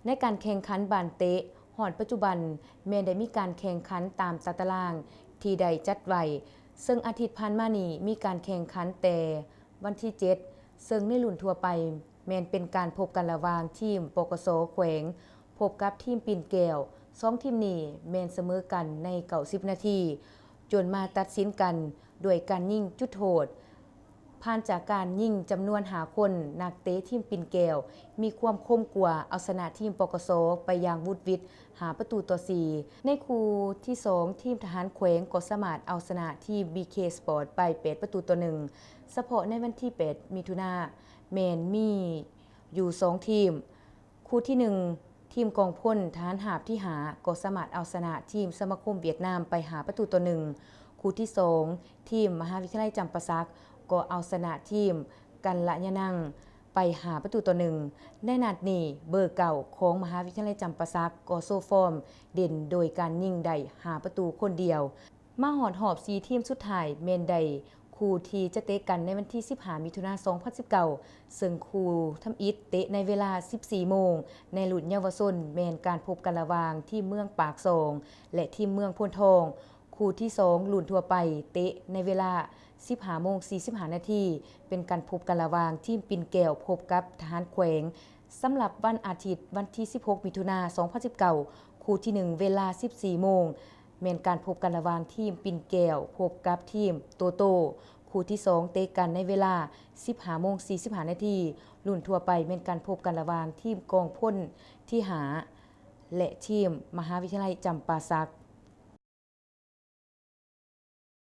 ในการแข่งขันบานเตะหอดปัจจุบันแม้ได้มีการแข่งขันตามตารางที่ได้จัดไว้ซึ่งอาทิตย์ผ่านมานี้มีการแข่งขันแต่วันที่7ซึ่งในรุ่นทั่วไปแม้นเป็นการพบกันระหว่างทีมปกส.แขวงพบกับทีมปิ่นแก้ว2ทีมนี้แม้นเสมอกันใน90นาทีจนมาตัดสินกันด้วยการยิงจุดโทษผ่านจากการยิงจำนวน5คนนักเตะทีมปิ่นแก้วมีความคมกว่าเอาชนะทีมปกส.ไปอย่างวุดวิด5-4ในคู่ที่2ทีมทหารแขวงก็สามารถเอาชนะทีม BK Sport ไป8-1เฉพาะในวันที่8มิถุนายนแม้นมีอยู่2ทีมคู่ที่1ทีมกองพลทหารหาบที่หาก็สามารถเอาชนะทีมสมาคมเวียดนามไป5-1คู่ที่2ทีมมหาวิทยาลัยจำปาสักก็เอาชนะทีมกันละยะนังไป5-1ในนัดนี้เบอร์เก่าของมหาวิทยาลัยจำปาสักก็โซฟอร์มเด่นโดยการยิงได้5ประตูคนเดียวมาหอดหอบ4ทีมสุดท้ายแม่นได้คู่ที่จะเตะกันในวันที่15มิถุนายน2019ซึ่งคู่ทำอิฐเตะในเวลา 14 โมงในรุ่นเยาวชนแม่นการพบกันระหว่างทีมเมืองปากซองและทีมเมืองโพนทองคู่ที่2รุ่นทั่วไปเตะในเวลา 15:45 นาทีเป็นการพบกันระหว่างทีมปิ่นแก้วพบกับทหารแขวงสำหรับวันอาทิตย์วันที่16มิถุนายน2019คู่ที่1เวลา 14 โมงแม่นการพบกันระหว่างทีมปิ่นแก้วพบกับทีมโตโตคู่ที่2เตะกันในเวลา 15:45 นาทีรุ่นทั่วไปแม่นการพบกันระหว่างทีมกองพลที่หาและทีมมหาวิทยาลัยจำปาสัก